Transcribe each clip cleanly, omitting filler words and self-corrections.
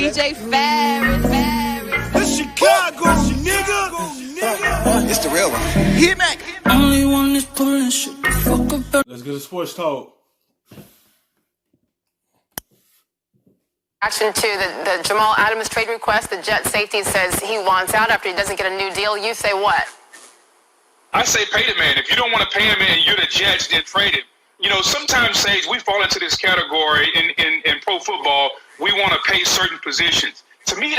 DJ Ferris. It's Chicago, nigga. It's the real one. Hit me. Only one is pulling shit the fuck up. Let's get a sports talk. Reaction to the Jamal Adams trade request. The Jet safety says he wants out after he doesn't get a new deal. You say what? I say pay the man. If you don't want to pay him and you're the Jets, then trade him. You know, sometimes, Sage, we fall into this category in pro football. We want to pay certain positions. To me,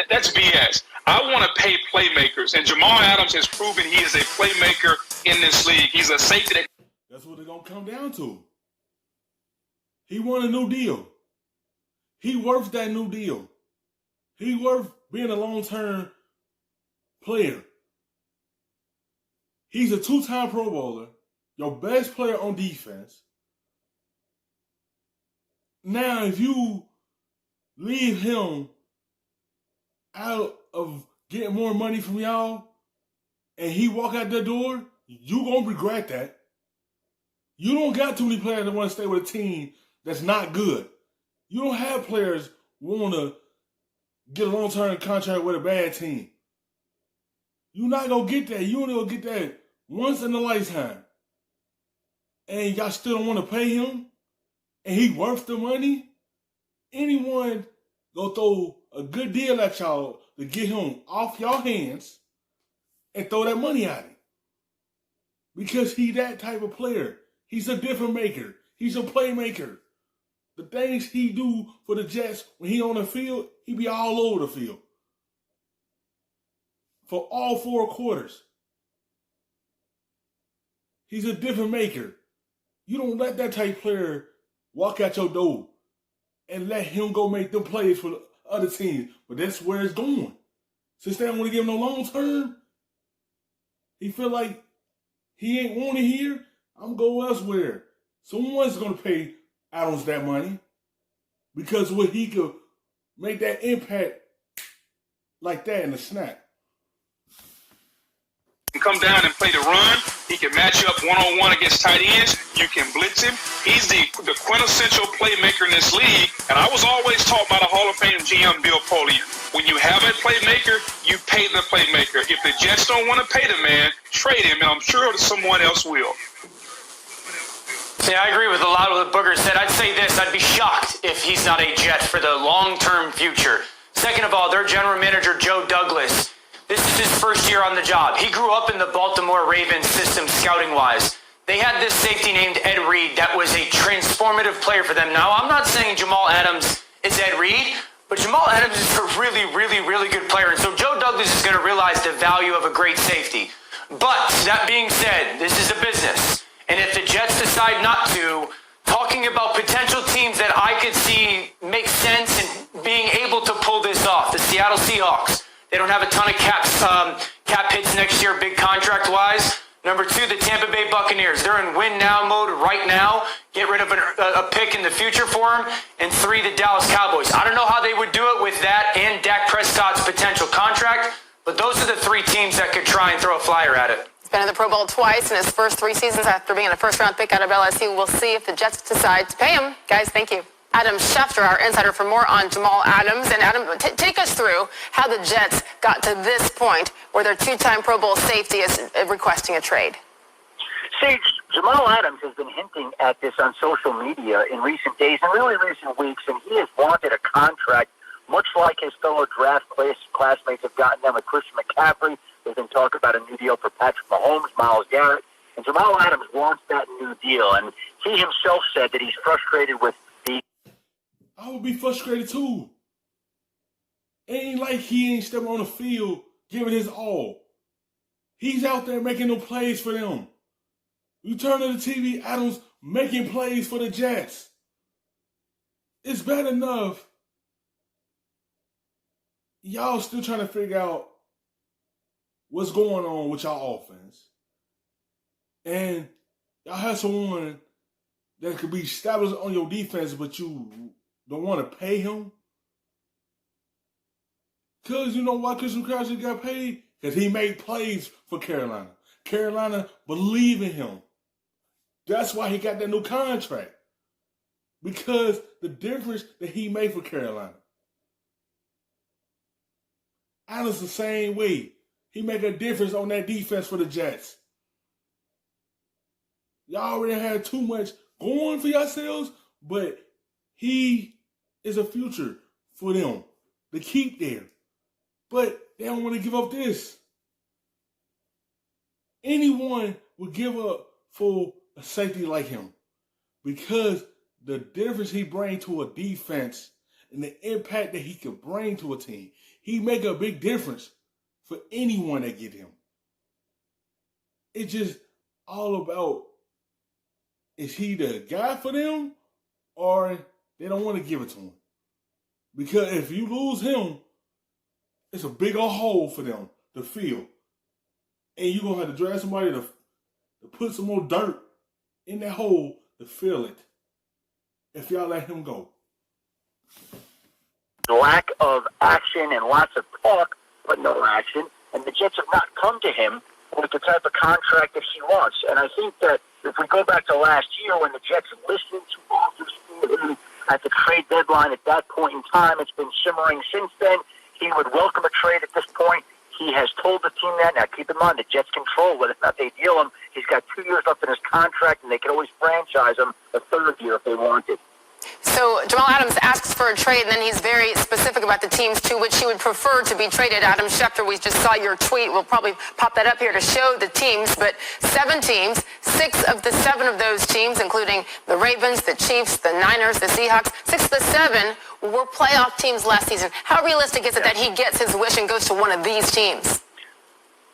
that's BS. I want to pay playmakers, and Jamal Adams has proven he is a playmaker in this league. He's a safety. That's what it's going to come down to. He won a new deal. He worth that new deal. He worth being a long-term player. He's a two-time Pro Bowler, your best player on defense. Now, if you leave him out of getting more money from y'all and he walk out the door, you going to regret that. You don't got too many players that want to stay with a team that's not good. You don't have players want to get a long-term contract with a bad team. You're not going to get that. You only going to get that once in a lifetime. And y'all still don't want to pay him? And he worth the money? Anyone go throw a good deal at y'all to get him off y'all hands and throw that money at him. Because he that type of player. He's a difference maker. He's a playmaker. The things he do for the Jets when he on the field, he be all over the field. For all 4 quarters. He's a difference maker. You don't let that type of player walk out your door and let him go make them plays for the other teams. But that's where it's going. Since they don't want to give him no long term, he feel like he ain't wanted here, I'm going to go elsewhere. Someone's going to pay Adams that money because what he could make that impact like that in a snap. Come down and play the run. He can match up one-on-one against tight ends. You can blitz him. He's the quintessential playmaker in this league. And I was always taught by the Hall of Fame GM Bill Polian. When you have a playmaker, you pay the playmaker. If the Jets don't want to pay the man, trade him, and I'm sure someone else will. Yeah, I agree with a lot of what Booger said. I'd say this. I'd be shocked if he's not a Jet for the long-term future. Second of all, their general manager, Joe Douglas, this is his first year on the job. He grew up in the Baltimore Ravens system scouting-wise. They had this safety named Ed Reed that was a transformative player for them. Now, I'm not saying Jamal Adams is Ed Reed, but Jamal Adams is a really, really, really good player. And so Joe Douglas is going to realize the value of a great safety. But that being said, this is a business. And if the Jets decide not to, talking about potential teams that I could see make sense in being able to pull this off, the Seattle Seahawks. They don't have a ton of cap hits next year, big contract-wise. Number 2, the Tampa Bay Buccaneers. They're in win-now mode right now. Get rid of a pick in the future for them. And 3, the Dallas Cowboys. I don't know how they would do it with that and Dak Prescott's potential contract, but those are the 3 teams that could try and throw a flyer at it. He's been in the Pro Bowl twice in his first 3 seasons after being a first-round pick out of LSU. We'll see if the Jets decide to pay him. Guys, thank you. Adam Schefter, our insider, for more on Jamal Adams. And Adam, take us through how the Jets got to this point where their 2-time Pro Bowl safety is requesting a trade. Sage, Jamal Adams has been hinting at this on social media in recent days and really recent weeks, and he has wanted a contract much like his fellow draft classmates have gotten them with Christian McCaffrey. There's been talk about a new deal for Patrick Mahomes, Myles Garrett, and Jamal Adams wants that new deal. And he himself said that he's frustrated with I would be frustrated too. Ain't like he ain't stepping on the field giving his all. He's out there making no plays for them. You turn to the TV, Adams making plays for the Jets. It's bad enough. Y'all still trying to figure out what's going on with y'all offense. And y'all have someone that could be established on your defense, but you don't want to pay him? Because you know why Christian McCaffrey got paid? Because he made plays for Carolina. Carolina believe in him. That's why he got that new contract. Because the difference that he made for Carolina. Adams the same way. He make a difference on that defense for the Jets. Y'all already had too much going for yourselves, but he is a future for them to keep there. But they don't want to give up this. Anyone would give up for a safety like him because the difference he brings to a defense and the impact that he could bring to a team, he make a big difference for anyone that get him. It's just all about, is he the guy for them or they don't want to give it to him? Because if you lose him, it's a big old hole for them to fill. And you're going to have to drag somebody to put some more dirt in that hole to fill it if y'all let him go. Lack of action and lots of talk, but no action. And the Jets have not come to him with the type of contract that he wants. And I think that if we go back to last year when the Jets listened to offers for him at the trade deadline at that point in time, it's been simmering since then. He would welcome a trade at this point. He has told the team that. Now, keep in mind, the Jets control whether or not they deal him. He's got 2 years left in his contract, and they can always franchise him a third year if they wanted. So Jamal Adams asks for a trade, and then he's very specific about the teams to which he would prefer to be traded. Adam Schefter, we just saw your tweet. We'll probably pop that up here to show the teams, but 7 teams, 6 of the 7 of those teams, including the Ravens, the Chiefs, the Niners, the Seahawks, 6 of the 7 were playoff teams last season. How realistic is it that he gets his wish and goes to one of these teams?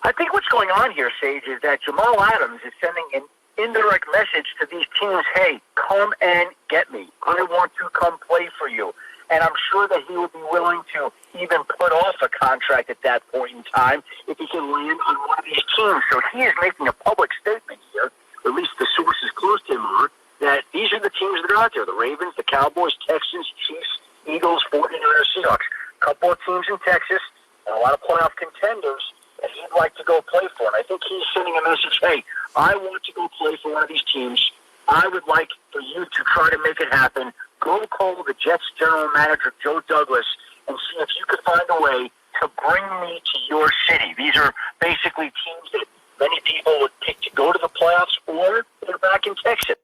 I think what's going on here, Sage, is that Jamal Adams is sending an indirect message to these teams, hey, come and get me. I want to come play for you. And I'm sure that he would be willing to even put off a contract at that point in time if he can land on one of these teams. So he is making a public statement here, at least the sources close to him are, that these are the teams that are out there, the Ravens, the Cowboys, Texans, Chiefs, Eagles, 49ers, Seahawks. A couple of teams in Texas and a lot of playoff contenders that he'd like to go play for. And I think he's sending a message, hey, I want to go play for one of these teams. I would like for you to try to make it happen. Go call the Jets general manager, Joe Douglas, and see if you could find a way to bring me to your city. These are basically teams that many people would pick to go to the playoffs, or they're back in Texas.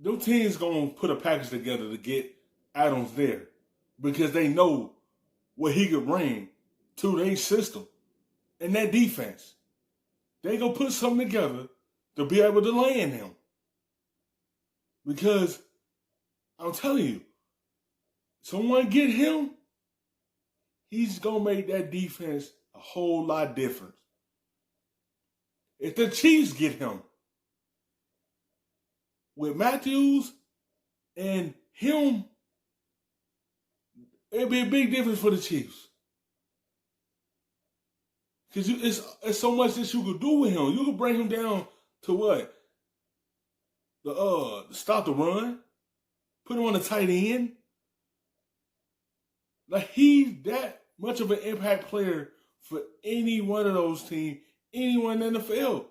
No team's going to put a package together to get Adams there because they know what he could bring to their system and that defense. They going to put something together to be able to land him. Because I'm telling you, someone get him, he's going to make that defense a whole lot different. If the Chiefs get him, with Matthews and him, it'd be a big difference for the Chiefs. Because it's so much that you could do with him. You could bring him down to what? Stop the run. Put him on the tight end. Like, he's that much of an impact player for any one of those teams, anyone in the NFL.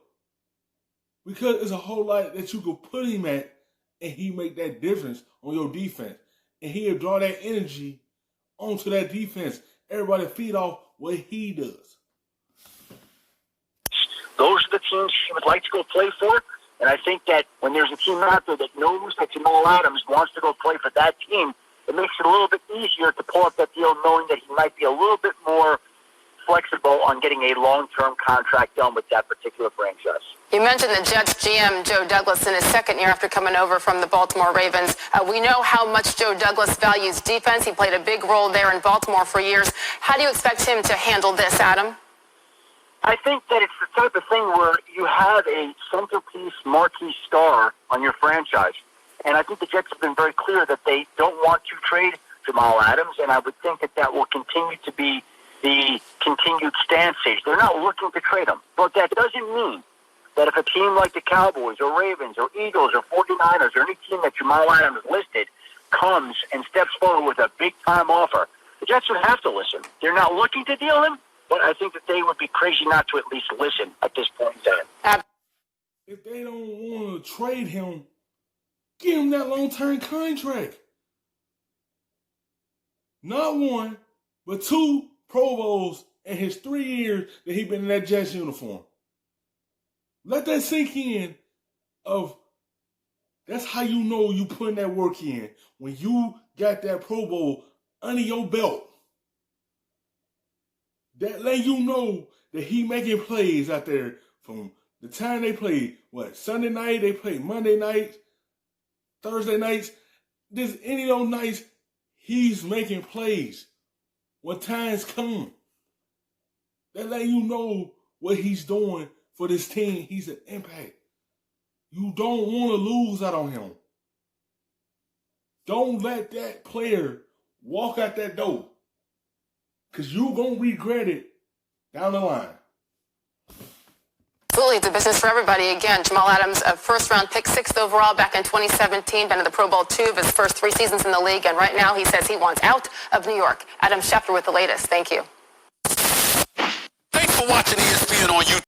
Because it's a whole lot that you could put him at, and he make that difference on your defense. And he'll draw that energy onto that defense. Everybody feed off what he does. Those are the teams he would like to go play for. And I think that when there's a team out there that knows that Jamal Adams wants to go play for that team, it makes it a little bit easier to pull up that deal knowing that he might be a little bit more flexible on getting a long-term contract done with that particular franchise. You mentioned the Jets GM, Joe Douglas, in his second year after coming over from the Baltimore Ravens. We know how much Joe Douglas values defense. He played a big role there in Baltimore for years. How do you expect him to handle this, Adam? I think that it's the type of thing where you have a centerpiece marquee star on your franchise. And I think the Jets have been very clear that they don't want to trade Jamal Adams, and I would think that that will continue to be the continued stance. They're not looking to trade him. But that doesn't mean that if a team like the Cowboys or Ravens or Eagles or 49ers or any team that Jamal Adams listed comes and steps forward with a big-time offer, the Jets would have to listen. They're not looking to deal him, but I think that they would be crazy not to at least listen at this point in time. If they don't want to trade him, give him that long-term contract. Not 1, but 2, Pro Bowls in his 3 years that he been in that Jets uniform. Let that sink in of that's how you know you putting that work in. When you got that Pro Bowl under your belt. That let you know that he making plays out there from the time they played, Sunday night, they played Monday nights, Thursday nights. This any of those nights, he's making plays when times come. That let you know what he's doing for this team. He's an impact. You don't want to lose out on him. Don't let that player walk out that door. Because you're going to regret it down the line. Absolutely, it's a business for everybody. Again, Jamal Adams, a first-round pick, 6th overall back in 2017, been to the Pro Bowl 2 of his first 3 seasons in the league, and right now he says he wants out of New York. Adam Schefter with the latest. Thank you. Thanks for watching ESPN on YouTube.